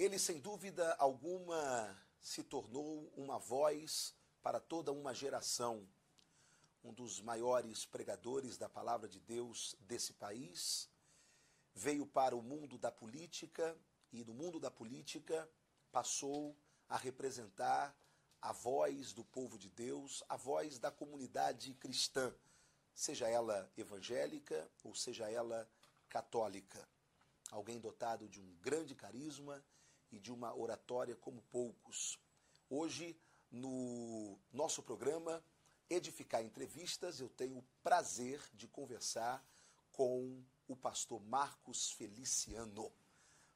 Ele, sem dúvida alguma, se tornou uma voz para toda uma geração, um dos maiores pregadores da palavra de Deus desse país. Veio para o mundo da política e no mundo da política passou a representar a voz do povo de Deus, a voz da comunidade cristã, seja ela evangélica ou seja ela católica. Alguém dotado de um grande carisma e de uma oratória como poucos. Hoje, no nosso programa Edificar Entrevistas, eu tenho o prazer de conversar com o pastor Marcos Feliciano.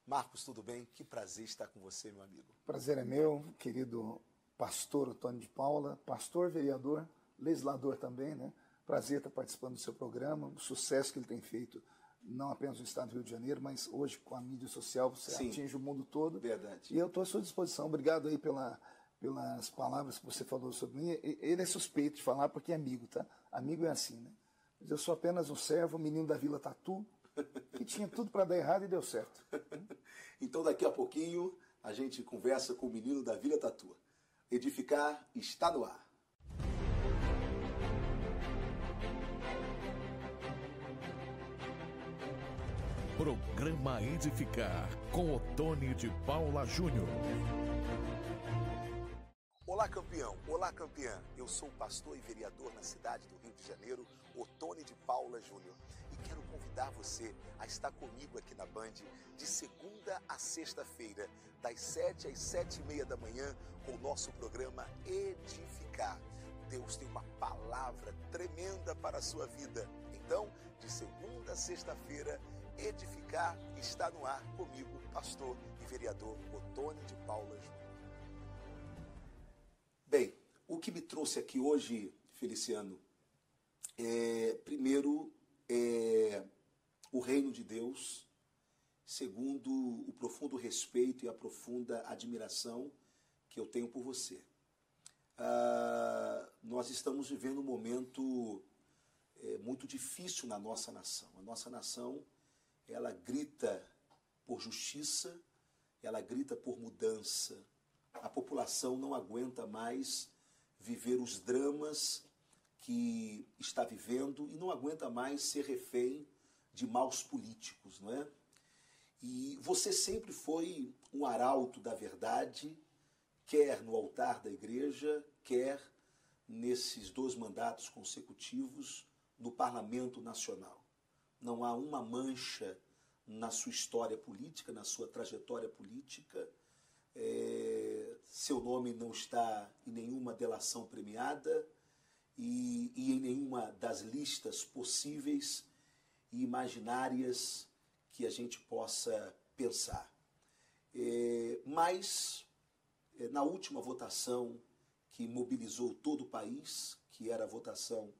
Marcos, tudo bem? Que prazer estar com você, meu amigo. Prazer é meu, querido pastor Otônio de Paula, pastor, vereador, legislador também, né? Prazer estar participando do seu programa, o sucesso que ele tem feito, não apenas no estado do Rio de Janeiro, mas hoje com a mídia social você atinge o mundo todo. Verdade. E eu estou à sua disposição. Obrigado aí pelas palavras que você falou sobre mim. Ele é suspeito de falar porque é amigo, tá? Amigo é assim, né? Mas eu sou apenas um servo, menino da Vila Tatu, que tinha tudo para dar errado e deu certo. Então daqui a pouquinho a gente conversa com o menino da Vila Tatu. Edificar está no ar. Programa Edificar, com Otônio de Paula Júnior. Olá, campeão. Olá, campeã. Eu sou o pastor e vereador na cidade do Rio de Janeiro, Otônio de Paula Júnior. E quero convidar você a estar comigo aqui na Band de segunda a sexta-feira, das 7 às 7h30 da manhã, com o nosso programa Edificar. Deus tem uma palavra tremenda para a sua vida. Então, de segunda a sexta-feira, Edificar está no ar comigo, pastor e vereador Otônio de Paula Júnior. Bem, o que me trouxe aqui hoje, Feliciano, primeiro, o reino de Deus, segundo, o profundo respeito e a profunda admiração que eu tenho por você. Nós estamos vivendo um momento muito difícil na nossa nação. A nossa nação, ela grita por justiça, ela grita por mudança. A população não aguenta mais viver os dramas que está vivendo e não aguenta mais ser refém de maus políticos, não é? E você sempre foi um arauto da verdade, quer no altar da igreja, quer nesses 2 mandatos consecutivos no Parlamento Nacional. Não há uma mancha na sua história política, na sua trajetória política. Seu nome não está em nenhuma delação premiada e em nenhuma das listas possíveis e imaginárias que a gente possa pensar. Mas, na última votação que mobilizou todo o país, que era a votação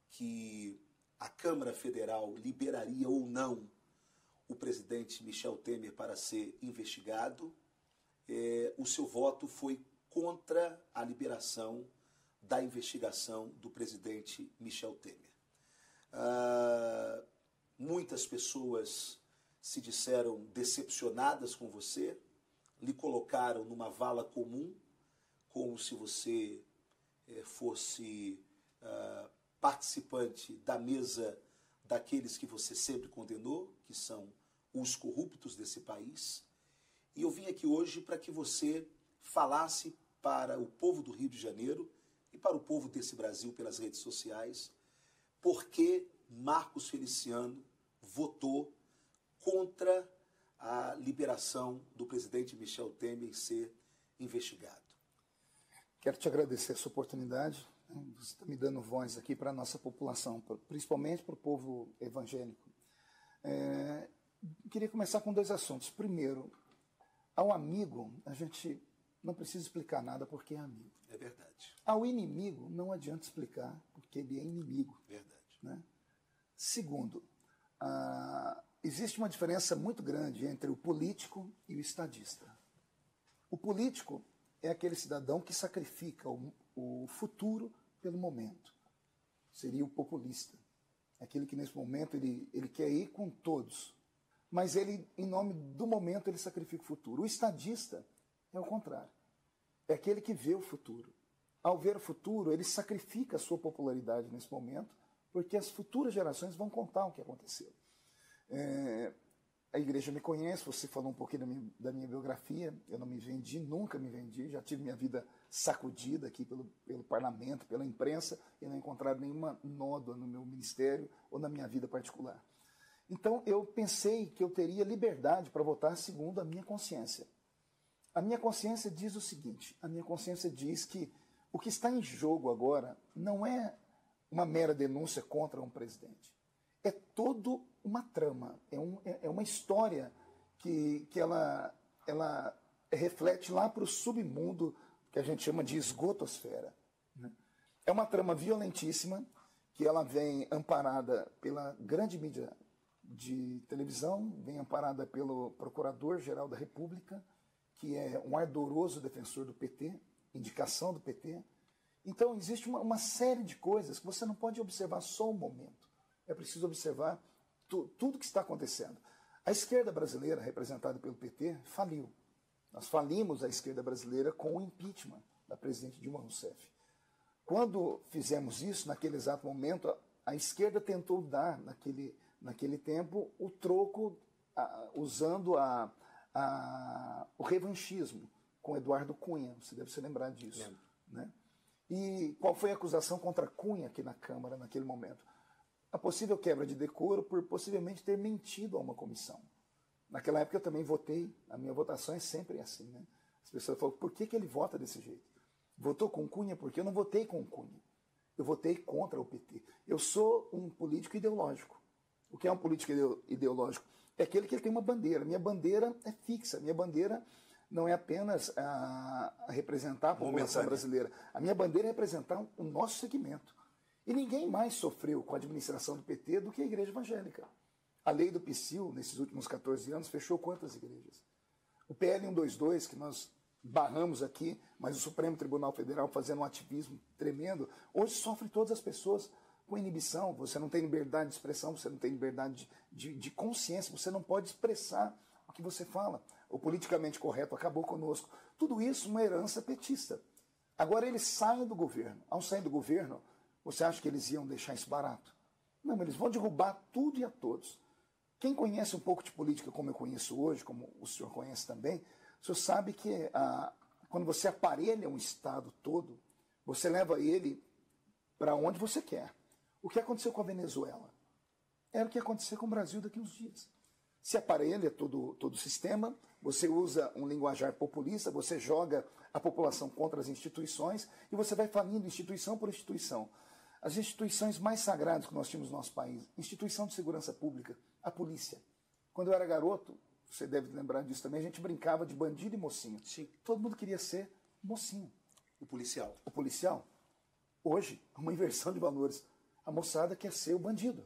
que a Câmara Federal liberaria ou não o presidente Michel Temer para ser investigado, o seu voto foi contra a liberação da investigação do presidente Michel Temer. Muitas pessoas se disseram decepcionadas com você, lhe colocaram numa vala comum, como se você fosse participante da mesa daqueles que você sempre condenou, que são os corruptos desse país. E eu vim aqui hoje para que você falasse para o povo do Rio de Janeiro e para o povo desse Brasil pelas redes sociais por que Marcos Feliciano votou contra a liberação do presidente Michel Temer em ser investigado. Quero te agradecer essa oportunidade. Você está me dando voz aqui para a nossa população, principalmente para o povo evangélico. Queria começar com 2 assuntos. Primeiro, ao amigo, a gente não precisa explicar nada porque é amigo. É verdade. Ao inimigo, não adianta explicar porque ele é inimigo. Verdade. Né? Segundo, existe uma diferença muito grande entre o político e o estadista. O político é aquele cidadão que sacrifica o futuro pelo momento. Seria o populista. Aquele que nesse momento ele quer ir com todos. mas ele, em nome do momento, ele sacrifica o futuro. O estadista é o contrário. É aquele que vê o futuro. Ao ver o futuro, ele sacrifica a sua popularidade nesse momento, porque as futuras gerações vão contar o que aconteceu. A igreja me conhece, você falou um pouquinho da minha biografia, eu não me vendi, nunca me vendi, já tive minha vida sacudida aqui pelo parlamento, pela imprensa, e não encontraram nenhuma nódoa no meu ministério ou na minha vida particular. Então eu pensei que eu teria liberdade para votar segundo a minha consciência. A minha consciência diz o seguinte, a minha consciência diz que o que está em jogo agora não é uma mera denúncia contra um presidente. É toda uma trama, é uma história que ela reflete lá para o submundo que a gente chama de esgotosfera. Né? É uma trama violentíssima que ela vem amparada pela grande mídia de televisão, vem amparada pelo Procurador-Geral da República, que é um ardoroso defensor do PT, indicação do PT. Então existe uma série de coisas que você não pode observar só o momento. É preciso observar tudo que está acontecendo. A esquerda brasileira, representada pelo PT, faliu. Nós falimos a esquerda brasileira com o impeachment da presidente Dilma Rousseff. Quando fizemos isso, naquele exato momento, a esquerda tentou dar, naquele tempo, o troco usando o revanchismo com Eduardo Cunha. Você deve se lembrar disso. Né? E qual foi a acusação contra Cunha aqui na Câmara naquele momento? A possível quebra de decoro por possivelmente ter mentido a uma comissão. Naquela época eu também votei, a minha votação é sempre assim, né? As pessoas falam, por que ele vota desse jeito? Votou com Cunha porque eu não votei com Cunha. Eu votei contra o PT. Eu sou um político ideológico. O que é um político ideológico? É aquele que tem uma bandeira. Minha bandeira é fixa. Minha bandeira não é apenas a representar a população brasileira. A minha bandeira é representar o nosso segmento. E ninguém mais sofreu com a administração do PT do que a igreja evangélica. A lei do PSIL, nesses últimos 14 anos, fechou quantas igrejas? O PL 122, que nós barramos aqui, mas o Supremo Tribunal Federal fazendo um ativismo tremendo, hoje sofre todas as pessoas com inibição. Você não tem liberdade de expressão, você não tem liberdade de consciência, você não pode expressar o que você fala. O politicamente correto acabou conosco. Tudo isso uma herança petista. Agora eles saem do governo. Ao sair do governo, você acha que eles iam deixar isso barato? Não, eles vão derrubar tudo e a todos. Quem conhece um pouco de política como eu conheço hoje, como o senhor conhece também, o senhor sabe que quando você aparelha um Estado todo, você leva ele para onde você quer. O que aconteceu com a Venezuela? Era o que ia acontecer com o Brasil daqui a uns dias. Se aparelha todo o sistema, você usa um linguajar populista, você joga a população contra as instituições e você vai falindo instituição por instituição. As instituições mais sagradas que nós tínhamos no nosso país, instituição de segurança pública, a polícia. Quando eu era garoto, você deve lembrar disso também, a gente brincava de bandido e mocinho. Sim. Todo mundo queria ser mocinho. O policial. O policial. Hoje, uma inversão de valores. A moçada quer ser o bandido.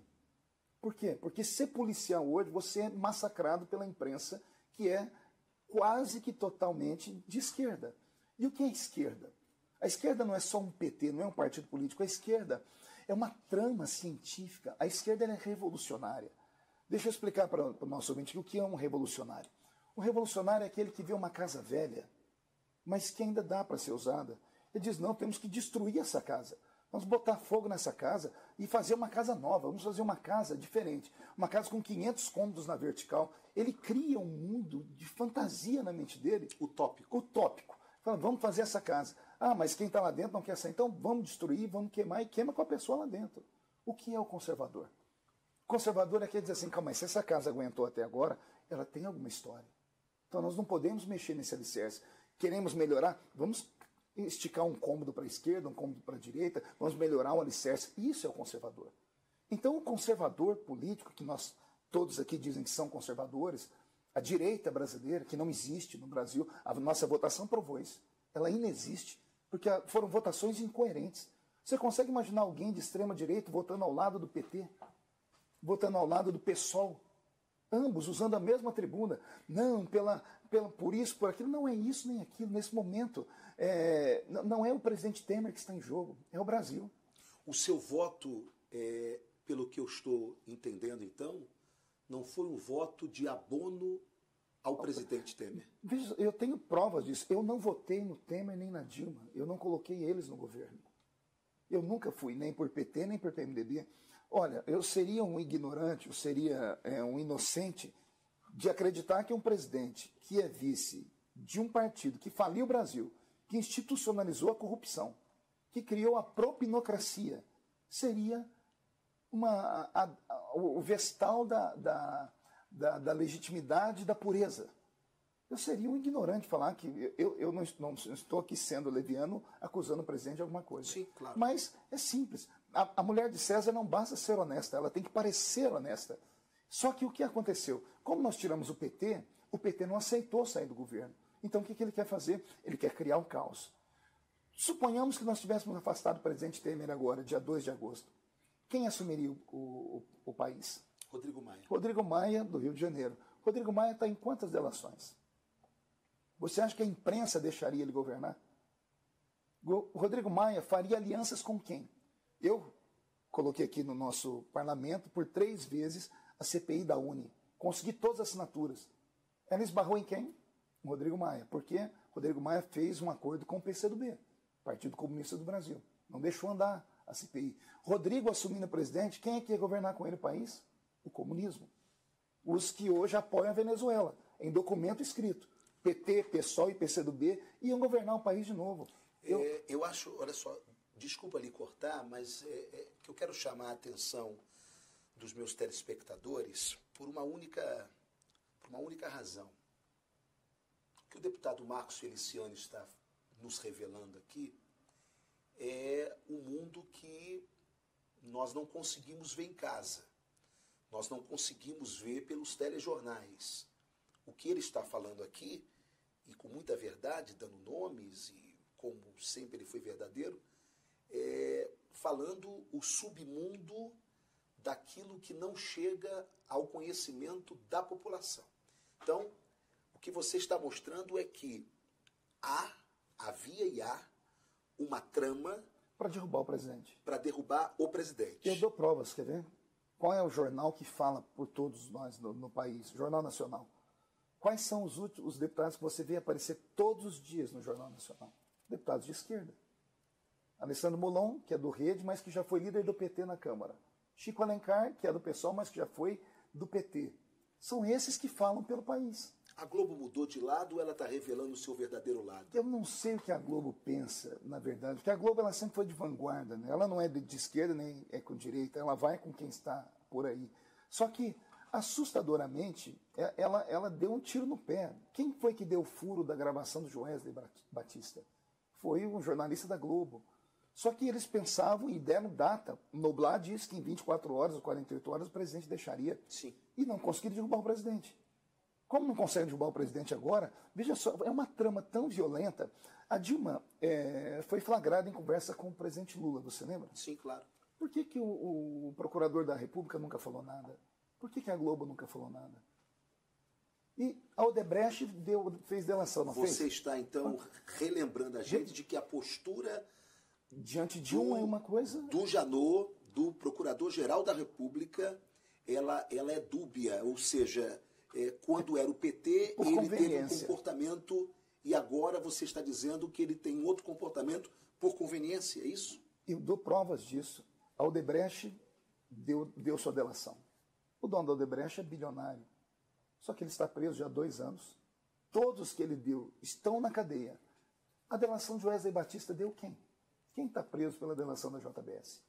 Por quê? Porque ser policial hoje, você é massacrado pela imprensa, que é quase que totalmente de esquerda. E o que é esquerda? A esquerda não é só um PT, não é um partido político. A esquerda é uma trama científica. A esquerda é revolucionária. Deixa eu explicar para o nosso ouvinte o que é um revolucionário. O revolucionário é aquele que vê uma casa velha, mas que ainda dá para ser usada. Ele diz, não, temos que destruir essa casa. Vamos botar fogo nessa casa e fazer uma casa nova. Vamos fazer uma casa diferente. Uma casa com 500 cômodos na vertical. Ele cria um mundo de fantasia na mente dele. Utópico. Utópico. Fala, vamos fazer essa casa. Ah, mas quem está lá dentro não quer sair. Então vamos destruir, vamos queimar e queima com a pessoa lá dentro. O que é o conservador? O conservador é aquele que diz assim, calma, mas se essa casa aguentou até agora, ela tem alguma história. Então nós não podemos mexer nesse alicerce. Queremos melhorar? Vamos esticar um cômodo para a esquerda, um cômodo para a direita, vamos melhorar o alicerce. Isso é o conservador. Então o conservador político, que nós todos aqui dizem que são conservadores, a direita brasileira, que não existe no Brasil, a nossa votação provou isso. Ela inexiste, porque foram votações incoerentes. Você consegue imaginar alguém de extrema direita votando ao lado do PT? Votando ao lado do PSOL? Ambos usando a mesma tribuna. Não, por isso, por aquilo. Não é isso nem aquilo. Nesse momento, não é o presidente Temer que está em jogo, é o Brasil. O seu voto, pelo que eu estou entendendo então, não foi um voto de abono ao presidente Temer? Veja, eu tenho provas disso. Eu não votei no Temer nem na Dilma. Eu não coloquei eles no governo. Eu nunca fui nem por PT, nem por PMDB. Olha, eu seria um ignorante, eu seria um inocente de acreditar que um presidente que é vice de um partido que faliu o Brasil, que institucionalizou a corrupção, que criou a propinocracia, seria o vestal da legitimidade e da pureza. Eu seria um ignorante falar que eu não estou aqui sendo leviano acusando o presidente de alguma coisa. Sim, claro. Mas é simples. A mulher de César não basta ser honesta, ela tem que parecer honesta. Só que o que aconteceu? Como nós tiramos o PT não aceitou sair do governo. Então o que ele quer fazer? Ele quer criar um caos. Suponhamos que nós tivéssemos afastado o presidente Temer agora, dia 2 de agosto. Quem assumiria o país? Rodrigo Maia. Rodrigo Maia, do Rio de Janeiro. Rodrigo Maia está em quantas delações? Você acha que a imprensa deixaria ele governar? O Rodrigo Maia faria alianças com quem? Eu coloquei aqui no nosso parlamento por 3 vezes a CPI da UNE. Consegui todas as assinaturas. Ela esbarrou em quem? O Rodrigo Maia. Porque Rodrigo Maia fez um acordo com o PCdoB, Partido Comunista do Brasil. Não deixou andar a CPI. Rodrigo assumindo presidente, quem é que ia governar com ele o país? O comunismo. Os que hoje apoiam a Venezuela, em documento escrito. PT, PSOL e PCdoB iam governar o país de novo. Eu acho, olha só, desculpa lhe cortar, mas que eu quero chamar a atenção dos meus telespectadores por uma única razão. O que o deputado Marcos Feliciano está nos revelando aqui é um mundo que nós não conseguimos ver em casa. Nós não conseguimos ver pelos telejornais. O que ele está falando aqui, e com muita verdade, dando nomes, e como sempre ele foi verdadeiro, falando o submundo daquilo que não chega ao conhecimento da população. Então, o que você está mostrando é que havia e há uma trama para derrubar o presidente. Para derrubar o presidente. Eu dou provas, quer ver? Qual é o jornal que fala por todos nós no país? Jornal Nacional. Quais são os deputados que você vê aparecer todos os dias no Jornal Nacional? Deputados de esquerda. Alessandro Molon, que é do Rede, mas que já foi líder do PT na Câmara. Chico Alencar, que é do PSOL, mas que já foi do PT. São esses que falam pelo país. A Globo mudou de lado ou ela está revelando o seu verdadeiro lado? Eu não sei o que a Globo pensa, na verdade, porque a Globo ela sempre foi de vanguarda, né? Ela não é de esquerda nem é com direita, ela vai com quem está por aí. Só que, assustadoramente, ela deu um tiro no pé. Quem foi que deu o furo da gravação do Joesley Batista? Foi um jornalista da Globo. Só que eles pensavam e deram data. Noblar diz que em 24 horas ou 48 horas o presidente deixaria. Sim. E não conseguiram derrubar o presidente. Como não conseguem derrubar o presidente agora, veja só, é uma trama tão violenta. A Dilma foi flagrada em conversa com o presidente Lula, você lembra? Sim, claro. Por que o procurador da República nunca falou nada? Por que a Globo nunca falou nada? E a Odebrecht fez delação, não fez? Você está, então, relembrando a gente de que a postura diante de uma coisa... do Janot, do Procurador-Geral da República, ela é dúbia, ou seja... quando era o PT, ele teve um comportamento, e agora você está dizendo que ele tem outro comportamento por conveniência, é isso? Eu dou provas disso. A Odebrecht deu sua delação. O dono da Odebrecht é bilionário. Só que ele está preso já há 2 anos. Todos que ele deu estão na cadeia. A delação de Wesley Batista deu quem? Quem está preso pela delação da JBS?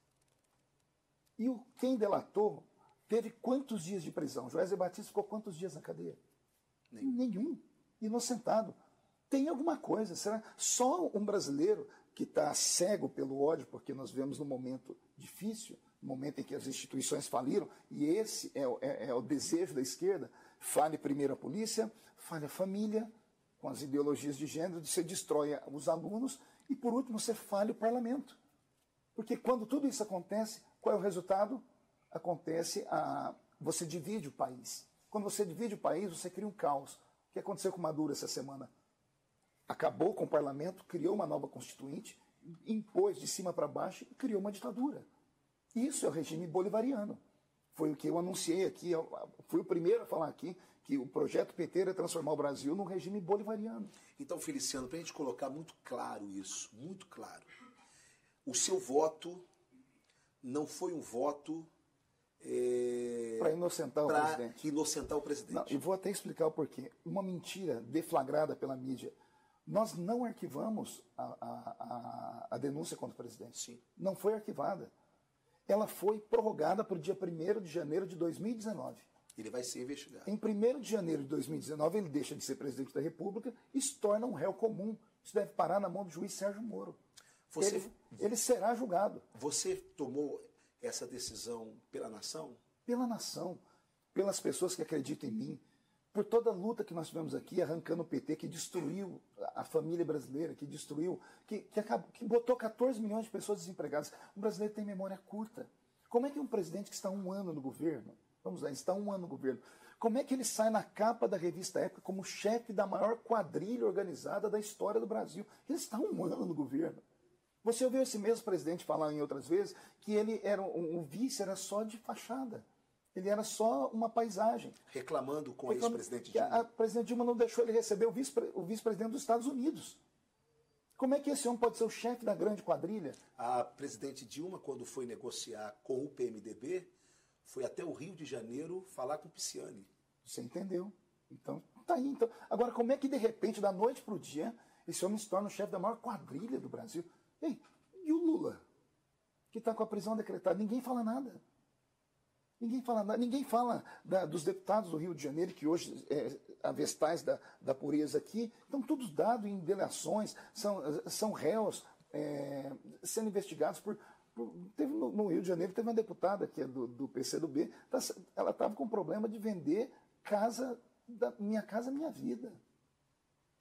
E quem delatou teve quantos dias de prisão? Wesley Batista ficou quantos dias na cadeia? Nenhum. Inocentado. Tem alguma coisa. Será só um brasileiro que está cego pelo ódio, porque nós vivemos num momento difícil, no momento em que as instituições faliram, e esse é o desejo da esquerda, fale primeiro a polícia, fale a família, com as ideologias de gênero, você destrói os alunos, e por último você fale o parlamento. Porque quando tudo isso acontece, qual é o resultado? Você divide o país. Quando você divide o país, você cria um caos. O que aconteceu com Maduro essa semana? Acabou com o parlamento, criou uma nova constituinte, impôs de cima para baixo e criou uma ditadura. Isso é o regime bolivariano. Foi o que eu anunciei aqui, eu fui o primeiro a falar aqui, que o projeto PT era transformar o Brasil num regime bolivariano. Então, Feliciano, para a gente colocar muito claro isso, muito claro, o seu voto não foi um voto para inocentar o presidente. Inocentar o presidente. Não, e vou até explicar o porquê. Uma mentira deflagrada pela mídia. Nós não arquivamos a denúncia contra o presidente. Sim. Não foi arquivada. Ela foi prorrogada para o dia 1º de janeiro de 2019. Ele vai ser investigado. Em 1º de janeiro de 2019, ele deixa de ser presidente da República e se torna um réu comum. Isso deve parar na mão do juiz Sérgio Moro. Ele será julgado. Você tomou essa decisão pela nação? Pela nação, pelas pessoas que acreditam em mim, por toda a luta que nós tivemos aqui, arrancando o PT, que destruiu a família brasileira, que destruiu, que botou 14 milhões de pessoas desempregadas. O brasileiro tem memória curta. Como é que um presidente que está 1 ano no governo, vamos lá, está 1 ano no governo, como é que ele sai na capa da revista Época como chefe da maior quadrilha organizada da história do Brasil? Ele está 1 ano no governo. Você ouviu esse mesmo presidente falar em outras vezes que ele era o vice era só de fachada. Ele era só uma paisagem. Reclamando com a ex-presidente Dilma. A presidente Dilma não deixou ele receber o vice-presidente dos Estados Unidos. Como é que esse homem pode ser o chefe da grande quadrilha? A presidente Dilma, quando foi negociar com o PMDB, foi até o Rio de Janeiro falar com o Pisciani. Você entendeu? Então, tá aí. Então. Agora, como é que de repente, da noite para o dia, esse homem se torna o chefe da maior quadrilha do Brasil? Ei, e o Lula, que está com a prisão decretada? Ninguém fala nada. Ninguém fala nada. Ninguém fala dos deputados do Rio de Janeiro, que hoje, avestais da pureza aqui, estão todos dados em delações, são réus sendo investigados por... Teve no Rio de Janeiro, teve uma deputada que é do PCdoB, ela estava com problema de vender Minha Casa Minha Vida.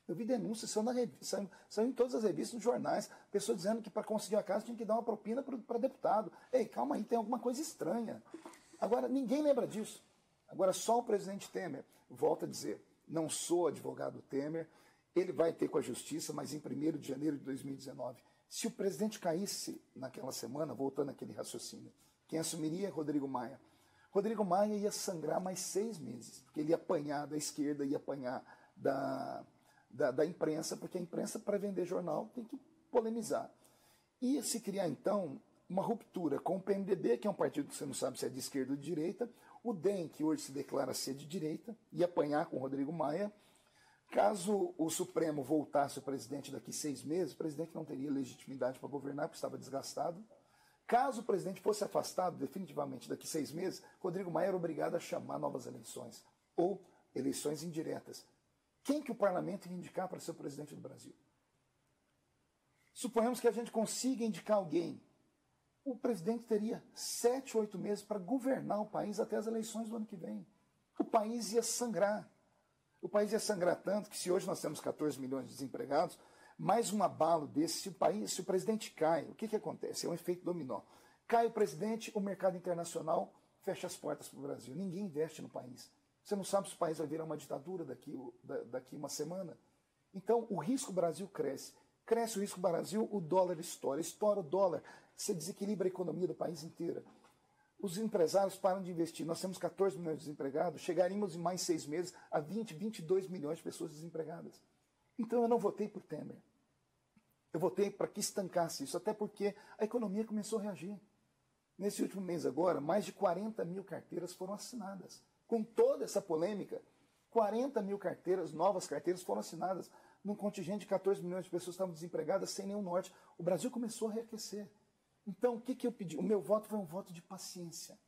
Eu vi denúncias, saiu em todas as revistas, nos jornais, pessoas dizendo que para conseguir a casa tinha que dar uma propina para deputado. Ei, calma aí, tem alguma coisa estranha. Agora, ninguém lembra disso. Agora, só o presidente Temer, volta a dizer, não sou advogado Temer, ele vai ter com a justiça, mas em 1º de janeiro de 2019. Se o presidente caísse naquela semana, voltando àquele raciocínio, quem assumiria é Rodrigo Maia. Rodrigo Maia ia sangrar mais 6 meses, porque ele ia apanhar da esquerda, ia apanhar da imprensa, porque a imprensa, para vender jornal, tem que polemizar. Ia se criar, então, uma ruptura com o PMDB, que é um partido que você não sabe se é de esquerda ou de direita, o DEM, que hoje se declara ser de direita, ia apanhar com o Rodrigo Maia. Caso o Supremo voltasse o presidente daqui 6 meses, o presidente não teria legitimidade para governar, porque estava desgastado. Caso o presidente fosse afastado definitivamente daqui 6 meses, Rodrigo Maia era obrigado a chamar novas eleições, ou eleições indiretas. Quem que o parlamento ia indicar para ser o presidente do Brasil? Suponhamos que a gente consiga indicar alguém. O presidente teria 7, 8 meses para governar o país até as eleições do ano que vem. O país ia sangrar. O país ia sangrar tanto que, se hoje nós temos 14 milhões de desempregados, mais um abalo desse, se o presidente cai, o que acontece? É um efeito dominó. Cai o presidente, o mercado internacional fecha as portas para o Brasil. Ninguém investe no país. Você não sabe se o país vai virar uma ditadura daqui uma semana. Então, o risco Brasil cresce. Cresce o risco Brasil, o dólar estoura. Estoura o dólar, você desequilibra a economia do país inteiro. Os empresários param de investir. Nós temos 14 milhões de desempregados, chegaríamos em mais 6 meses a 20, 22 milhões de pessoas desempregadas. Então eu não votei por Temer. Eu votei para que estancasse isso, até porque a economia começou a reagir. Nesse último mês agora, mais de 40 mil carteiras foram assinadas. Com toda essa polêmica, 40 mil carteiras, novas carteiras, foram assinadas num contingente de 14 milhões de pessoas que estavam desempregadas sem nenhum norte. O Brasil começou a reaquecer. Então, o que eu pedi? O meu voto foi um voto de paciência.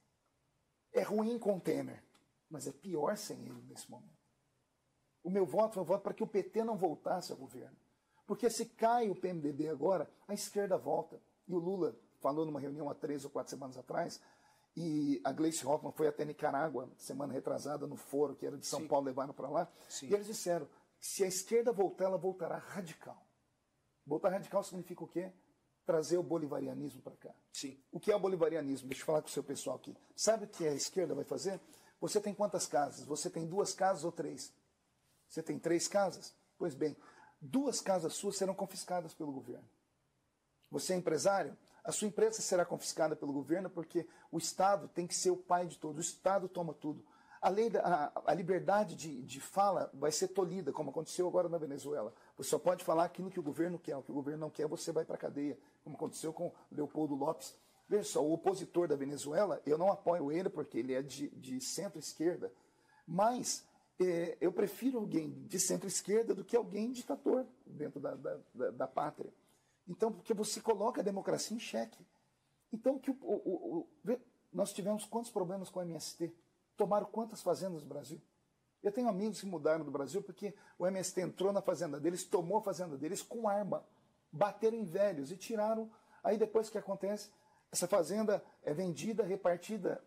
É ruim com o Temer, mas é pior sem ele nesse momento. O meu voto foi um voto para que o PT não voltasse ao governo. Porque se cai o PMDB agora, a esquerda volta. E o Lula falou numa reunião há 3 ou 4 semanas atrás, e a Gleice Hoffmann foi até Nicarágua, semana retrasada, no foro, que era de São Paulo, levaram para lá. Sim. E eles disseram, se a esquerda voltar, ela voltará radical. Voltar radical significa o quê? Trazer o bolivarianismo para cá. Sim. O que é o bolivarianismo? Deixa eu falar com o seu pessoal aqui. Sabe o que a esquerda vai fazer? Você tem quantas casas? Você tem 2 casas ou 3? Você tem 3 casas? Pois bem, 2 casas suas serão confiscadas pelo governo. Você é empresário? A sua empresa será confiscada pelo governo porque o Estado tem que ser o pai de todos. O Estado toma tudo. A liberdade de fala vai ser tolhida, como aconteceu agora na Venezuela. Você só pode falar aquilo que o governo quer. O que o governo não quer, você vai para a cadeia, como aconteceu com Leopoldo Lopes. Veja só, o opositor da Venezuela, eu não apoio ele porque ele é de centro-esquerda, mas eu prefiro alguém de centro-esquerda do que alguém ditador dentro da pátria. Então, porque você coloca a democracia em xeque. Então, nós tivemos quantos problemas com o MST? Tomaram quantas fazendas no Brasil? Eu tenho amigos que mudaram do Brasil porque o MST entrou na fazenda deles, tomou a fazenda deles com arma, bateram em velhos e tiraram. Aí depois o que acontece? Essa fazenda é vendida, repartida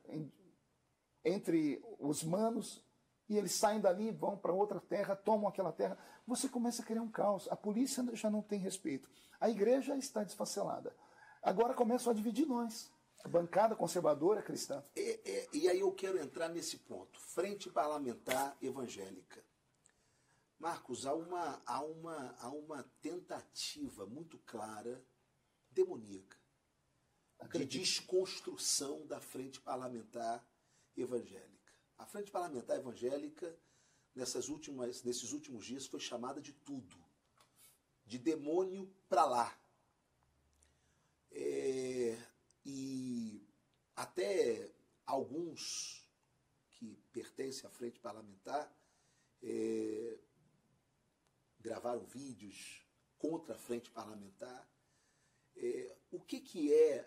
entre os manos, e eles saem dali, vão para outra terra, tomam aquela terra. Você começa a criar um caos. A polícia já não tem respeito. A igreja está desfacelada. Agora começam a dividir nós. A bancada conservadora cristã. E aí eu quero entrar nesse ponto. Frente Parlamentar Evangélica. Marcos, há uma tentativa muito clara, demoníaca, de desconstrução da Frente Parlamentar Evangélica. A Frente Parlamentar Evangélica, nesses últimos dias, foi chamada de tudo. De demônio para lá. E até alguns que pertencem à Frente Parlamentar gravaram vídeos contra a Frente Parlamentar. O que é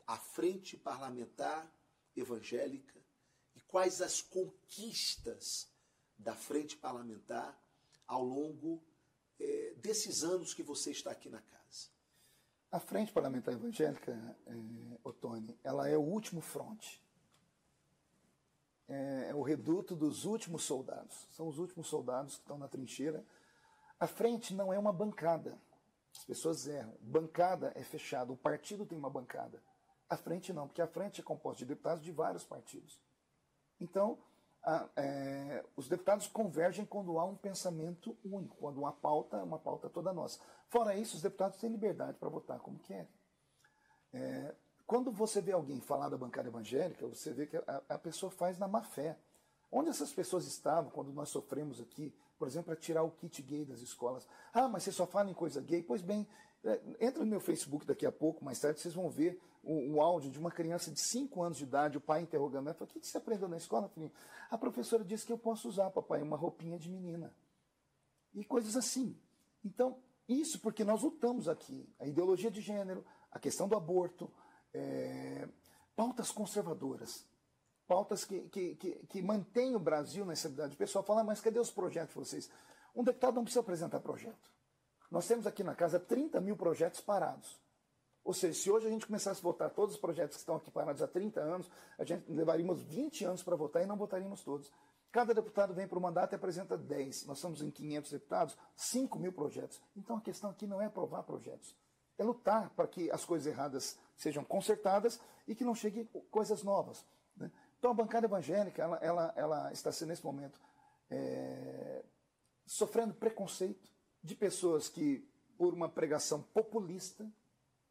a Frente Parlamentar Evangélica e quais as conquistas da Frente Parlamentar ao longo desses anos que você está aqui na casa? A Frente Parlamentar Evangélica, Ottoni, ela é o último fronte. É o reduto dos últimos soldados. São os últimos soldados que estão na trincheira. A frente não é uma bancada. As pessoas erram. Bancada é fechada. O partido tem uma bancada. A frente não, porque a frente é composta de deputados de vários partidos. Então, os deputados convergem quando há um pensamento único, quando uma pauta é uma pauta toda nossa. Fora isso, os deputados têm liberdade para votar como querem. Quando você vê alguém falar da bancada evangélica, você vê que a pessoa faz na má fé. Onde essas pessoas estavam quando nós sofremos aqui, por exemplo, para tirar o kit gay das escolas? Ah, mas você só fala em coisa gay? Pois bem, entra no meu Facebook daqui a pouco, mais tarde, vocês vão ver o áudio de uma criança de 5 anos de idade, o pai interrogando ela, falou, o que você aprendeu na escola, filhinho? A professora disse que eu posso usar, papai, uma roupinha de menina. E coisas assim. Então, isso porque nós lutamos aqui. A ideologia de gênero, a questão do aborto, pautas conservadoras, pautas que mantêm o Brasil nessa idade. O pessoal fala, mas cadê os projetos de vocês? Um deputado não precisa apresentar projeto. Nós temos aqui na casa 30 mil projetos parados. Ou seja, se hoje a gente começasse a votar todos os projetos que estão aqui parados há 30 anos, a gente levaríamos 20 anos para votar e não votaríamos todos. Cada deputado vem para o mandato e apresenta 10. Nós estamos em 500 deputados, 5 mil projetos. Então a questão aqui não é aprovar projetos. É lutar para que as coisas erradas sejam consertadas e que não cheguem coisas novas. Né? Então a bancada evangélica ela está sendo, nesse momento, sofrendo preconceito de pessoas que, por uma pregação populista,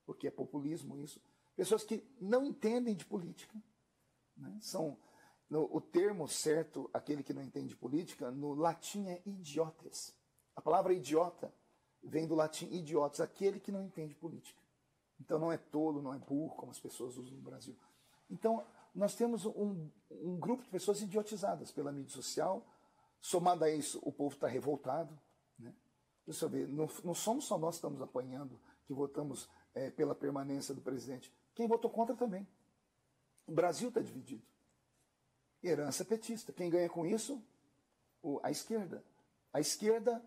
porque é populismo isso, pessoas que não entendem de política. Né? O termo certo, aquele que não entende de política, no latim é idiotes. A palavra idiota vem do latim idiotes, aquele que não entende política. Então não é tolo, não é burro, como as pessoas usam no Brasil. Então nós temos um grupo de pessoas idiotizadas pela mídia social. Somado a isso, o povo está revoltado. Né? Deixa eu ver, não somos só nós que estamos apanhando, que votamos pela permanência do presidente. Quem votou contra também. O Brasil está dividido. Herança petista. Quem ganha com isso? A esquerda. A esquerda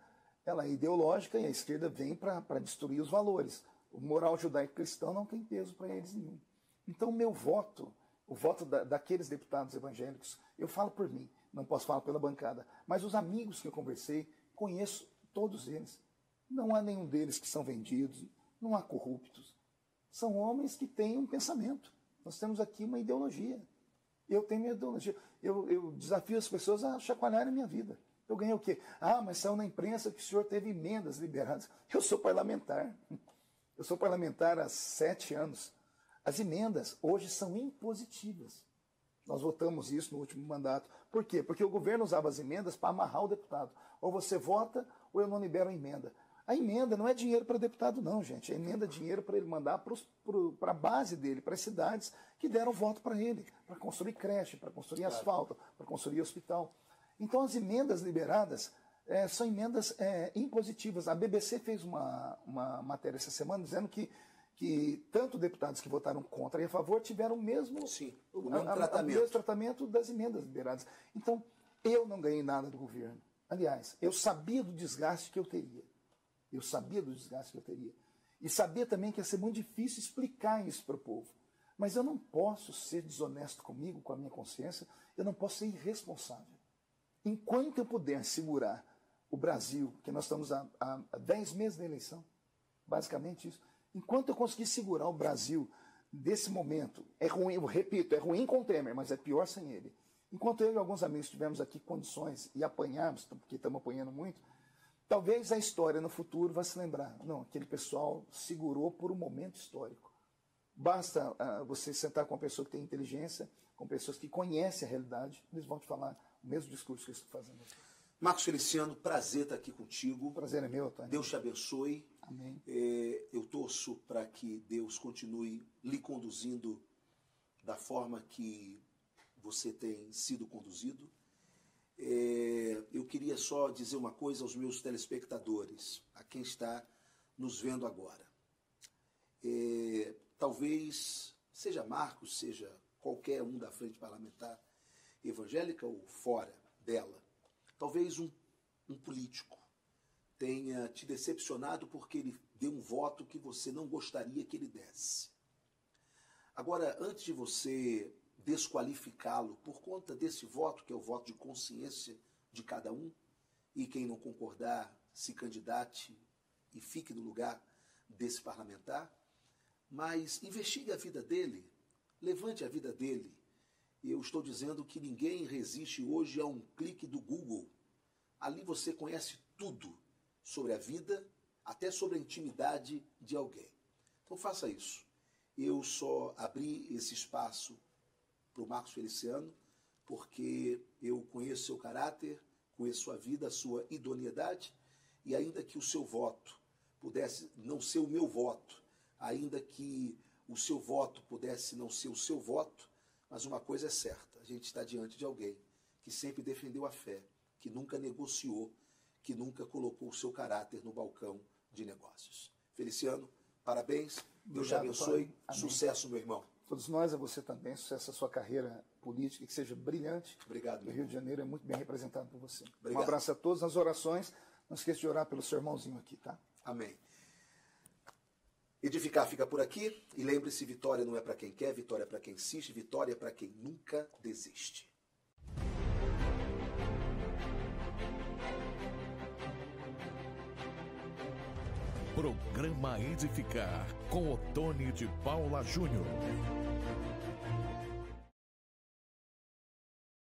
ela é ideológica e a esquerda vem para destruir os valores. O moral judaico-cristão não tem peso para eles nenhum. Então o meu voto, o voto daqueles deputados evangélicos, eu falo por mim, não posso falar pela bancada, mas os amigos que eu conversei, conheço todos eles. Não há nenhum deles que são vendidos, não há corruptos. São homens que têm um pensamento. Nós temos aqui uma ideologia. Eu tenho minha ideologia. Eu desafio as pessoas a chacoalharem a minha vida. Eu ganhei o quê? Ah, mas saiu na imprensa que o senhor teve emendas liberadas. Eu sou parlamentar. Eu sou parlamentar há 7 anos. As emendas hoje são impositivas. Nós votamos isso no último mandato. Por quê? Porque o governo usava as emendas para amarrar o deputado. Ou você vota, ou eu não libero a emenda. A emenda não é dinheiro para deputado, não, gente. A emenda é dinheiro para ele mandar para a base dele, para as cidades que deram voto para ele, para construir creche, para construir asfalto, para construir hospital. Então, as emendas liberadas são emendas impositivas. A BBC fez uma matéria essa semana dizendo que tanto deputados que votaram contra e a favor tiveram o mesmo tratamento das emendas liberadas. Então, eu não ganhei nada do governo. Aliás, eu sabia do desgaste que eu teria. E sabia também que ia ser muito difícil explicar isso para o povo. Mas eu não posso ser desonesto comigo, com a minha consciência, eu não posso ser irresponsável. Enquanto eu puder segurar o Brasil, que nós estamos há 10 meses da eleição, basicamente isso, enquanto eu conseguir segurar o Brasil desse momento, é ruim, eu repito, é ruim com o Temer, mas é pior sem ele. Enquanto eu e alguns amigos tivemos aqui condições e apanhamos, porque estamos apanhando muito, talvez a história no futuro vá se lembrar. Não, aquele pessoal segurou por um momento histórico. Basta você sentar com uma pessoa que tem inteligência, com pessoas que conhecem a realidade, eles vão te falar o mesmo discurso que eu estou fazendo aqui. Marcos Feliciano, prazer estar aqui contigo. O prazer é meu, Tânia. Deus te abençoe. Amém. Eu torço para que Deus continue lhe conduzindo da forma que você tem sido conduzido. Eu queria só dizer uma coisa aos meus telespectadores, a quem está nos vendo agora. Talvez seja Marcos, seja qualquer um da frente parlamentar evangélica ou fora dela, talvez um político tenha te decepcionado porque ele deu um voto que você não gostaria que ele desse. Agora, antes de você desqualificá-lo por conta desse voto, que é o voto de consciência de cada um, e quem não concordar se candidate e fique no lugar desse parlamentar, mas investigue a vida dele, levante a vida dele. Eu estou dizendo que ninguém resiste hoje a um clique do Google. Ali você conhece tudo sobre a vida, até sobre a intimidade de alguém. Então faça isso. Eu só abri esse espaço para o Marcos Feliciano, porque eu conheço seu caráter, conheço sua vida, a sua idoneidade, e ainda que o seu voto pudesse não ser o meu voto, ainda que o seu voto pudesse não ser o seu voto, mas uma coisa é certa, a gente está diante de alguém que sempre defendeu a fé, que nunca negociou, que nunca colocou o seu caráter no balcão de negócios. Feliciano, parabéns, Deus te abençoe, sucesso, meu irmão. Todos nós, a você também, sucesso à sua carreira política, que seja brilhante. Obrigado, meu irmão. O Rio de Janeiro é muito bem representado por você. Obrigado. Um abraço a todos, nas orações, não esqueça de orar pelo seu irmãozinho aqui, tá? Amém. Edificar fica por aqui, e lembre-se, vitória não é para quem quer, vitória é para quem insiste, vitória é para quem nunca desiste. Programa Edificar com Otônio de Paula Júnior.